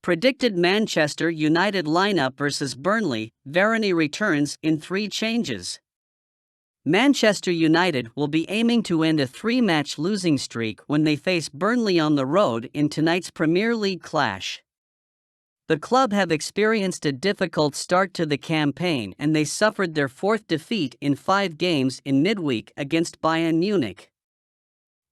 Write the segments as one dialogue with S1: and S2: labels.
S1: Predicted Manchester United lineup versus Burnley, Varane returns in 3 changes. Manchester United will be aiming to end a 3-match losing streak when they face Burnley on the road in tonight's Premier League clash. The club have experienced a difficult start to the campaign and they suffered their 4th defeat in 5 games in midweek against Bayern Munich.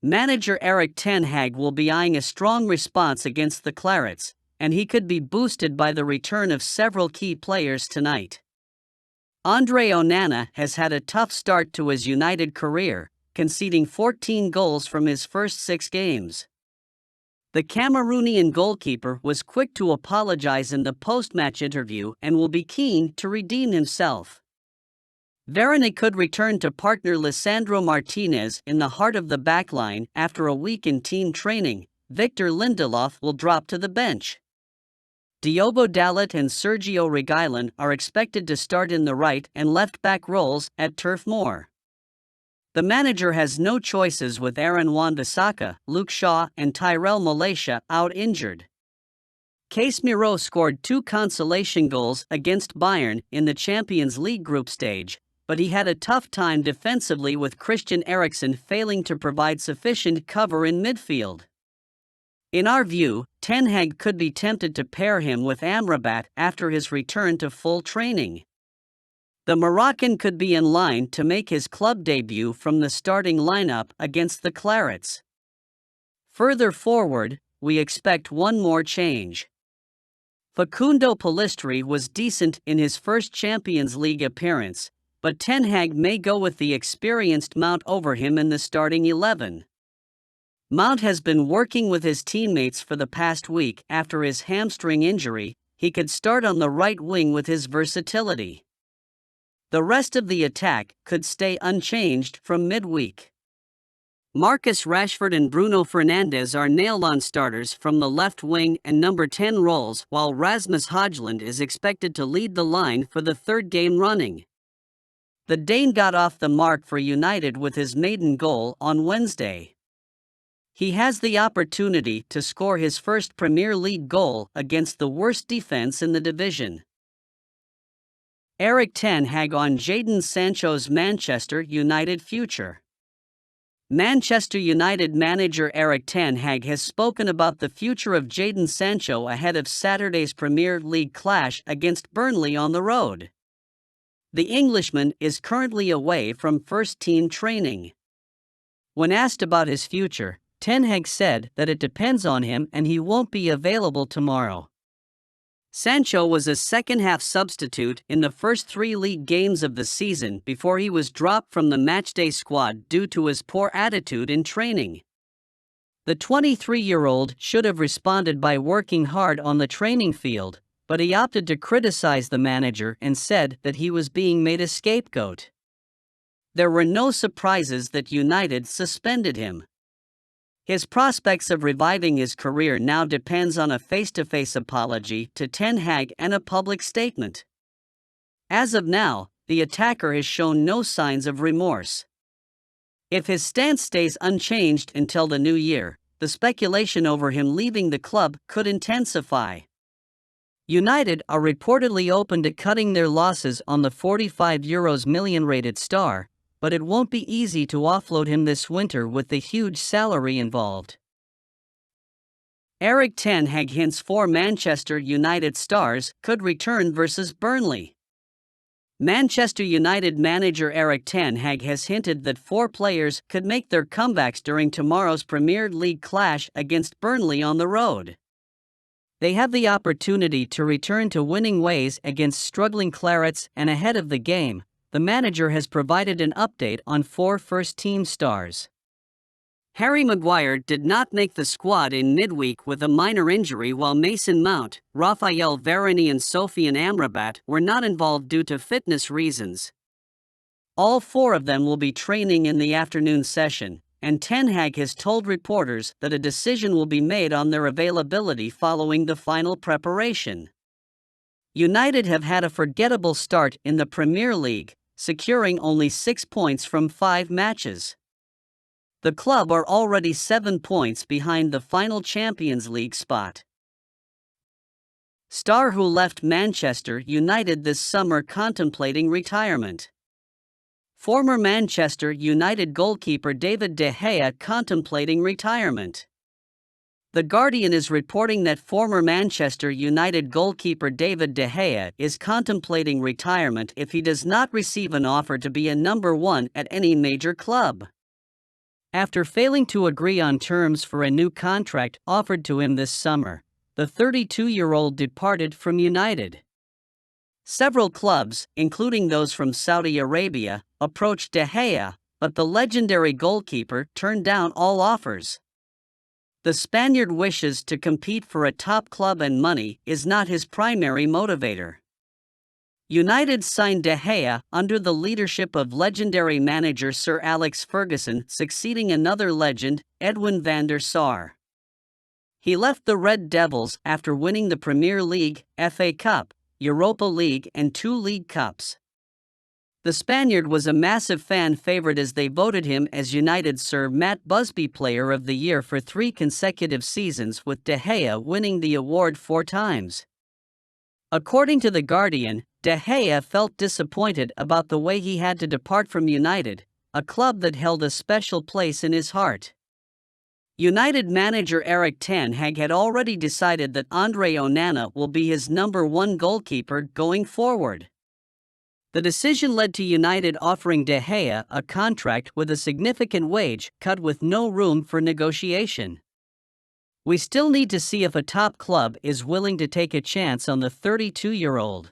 S1: Manager Erik ten Hag will be eyeing a strong response against the Clarets, and he could be boosted by the return of several key players tonight. Andre Onana has had a tough start to his United career, conceding 14 goals from his first 6 games. The Cameroonian goalkeeper was quick to apologize in the post-match interview and will be keen to redeem himself. Varane could return to partner Lisandro Martinez in the heart of the backline after a week in team training. Victor Lindelof will drop to the bench. Diogo Dalot and Sergio Reguilon are expected to start in the right and left-back roles at Turf Moor. The manager has no choices with Aaron Wan-Bissaka, Luke Shaw and Tyrell Malacia out injured. Casemiro scored 2 consolation goals against Bayern in the Champions League group stage, but he had a tough time defensively with Christian Eriksen failing to provide sufficient cover in midfield. In our view, Ten Hag could be tempted to pair him with Amrabat after his return to full training. The Moroccan could be in line to make his club debut from the starting lineup against the Clarets. Further forward, we expect one more change. Facundo Pellistri was decent in his first Champions League appearance, but Ten Hag may go with the experienced Mount over him in the starting 11. Mount has been working with his teammates for the past week after his hamstring injury. He could start on the right wing with his versatility. The rest of the attack could stay unchanged from midweek. Marcus Rashford and Bruno Fernandes are nailed-on starters from the left wing and number 10 roles, while Rasmus Højlund is expected to lead the line for the 3rd game running. The Dane got off the mark for United with his maiden goal on Wednesday. He has the opportunity to score his first Premier League goal against the worst defense in the division. Erik ten Hag on Jadon Sancho's Manchester United future. Manchester United manager Erik ten Hag has spoken about the future of Jadon Sancho ahead of Saturday's Premier League clash against Burnley on the road. The Englishman is currently away from first-team training. When asked about his future, Ten Hag said that it depends on him and he won't be available tomorrow. Sancho was a second-half substitute in the first 3 league games of the season before he was dropped from the matchday squad due to his poor attitude in training. The 23-year-old should have responded by working hard on the training field, but he opted to criticize the manager and said that he was being made a scapegoat. There were no surprises that United suspended him. His prospects of reviving his career now depends on a face-to-face apology to Ten Hag and a public statement. As of now, the attacker has shown no signs of remorse. If his stance stays unchanged until the new year, the speculation over him leaving the club could intensify. United are reportedly open to cutting their losses on the €45 million rated star, but it won't be easy to offload him this winter with the huge salary involved. Erik ten Hag hints 4 Manchester United stars could return versus Burnley. Manchester United manager Erik ten Hag has hinted that 4 players could make their comebacks during tomorrow's Premier League clash against Burnley on the road. They have the opportunity to return to winning ways against struggling Clarets, and ahead of the game, the manager has provided an update on 4 first-team stars. Harry Maguire did not make the squad in midweek with a minor injury, while Mason Mount, Raphael Varane and Sofian Amrabat were not involved due to fitness reasons. All 4 of them will be training in the afternoon session, and Ten Hag has told reporters that a decision will be made on their availability following the final preparation. United have had a forgettable start in the Premier League, securing only 6 points from 5 matches. The club are already 7 points behind the final Champions League spot. Star who left Manchester United this summer contemplating retirement. Former Manchester United goalkeeper David De Gea contemplating retirement. The Guardian is reporting that former Manchester United goalkeeper David De Gea is contemplating retirement if he does not receive an offer to be a number one at any major club. After failing to agree on terms for a new contract offered to him this summer, the 32-year-old departed from United. Several clubs, including those from Saudi Arabia, approached De Gea, but the legendary goalkeeper turned down all offers. The Spaniard wishes to compete for a top club and money is not his primary motivator. United signed De Gea under the leadership of legendary manager Sir Alex Ferguson, succeeding another legend, Edwin van der Sar. He left the Red Devils after winning the Premier League, FA Cup, Europa League and 2 League Cups. The Spaniard was a massive fan favorite as they voted him as United's Sir Matt Busby Player of the Year for 3 consecutive seasons, with De Gea winning the award 4 times. According to The Guardian, De Gea felt disappointed about the way he had to depart from United, a club that held a special place in his heart. United manager Erik ten Hag had already decided that Andre Onana will be his number 1 goalkeeper going forward. The decision led to United offering De Gea a contract with a significant wage cut with no room for negotiation. We still need to see if a top club is willing to take a chance on the 32-year-old.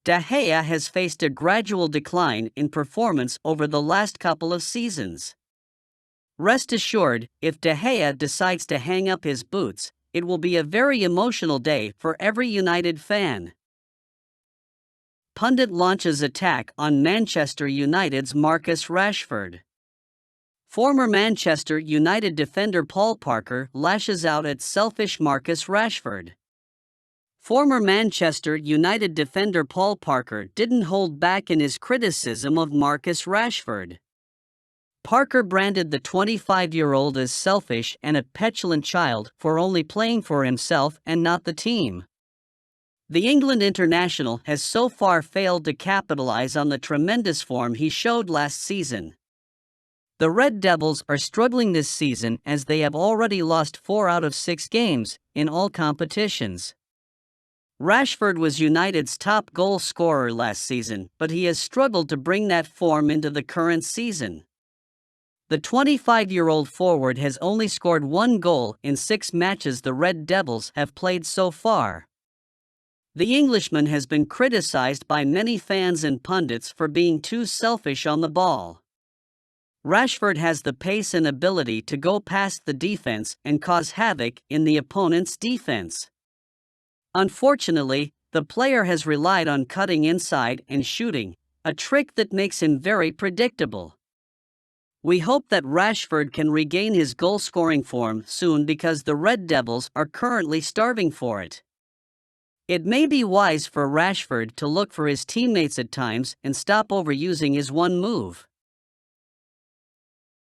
S1: De Gea has faced a gradual decline in performance over the last couple of seasons. Rest assured, if De Gea decides to hang up his boots, it will be a very emotional day for every United fan. Pundit launches attack on Manchester United's Marcus Rashford. Former Manchester United defender Paul Parker lashes out at selfish Marcus Rashford. Former Manchester United defender Paul Parker didn't hold back in his criticism of Marcus Rashford. Parker branded the 25-year-old as selfish and a petulant child for only playing for himself and not the team. The England international has so far failed to capitalize on the tremendous form he showed last season. The Red Devils are struggling this season as they have already lost 4 out of 6 games in all competitions. Rashford was United's top goal scorer last season, but he has struggled to bring that form into the current season. The 25-year-old forward has only scored 1 goal in 6 matches the Red Devils have played so far. The Englishman has been criticized by many fans and pundits for being too selfish on the ball. Rashford has the pace and ability to go past the defense and cause havoc in the opponent's defense. Unfortunately, the player has relied on cutting inside and shooting, a trick that makes him very predictable. We hope that Rashford can regain his goal-scoring form soon because the Red Devils are currently starving for it. It may be wise for Rashford to look for his teammates at times and stop overusing his one move.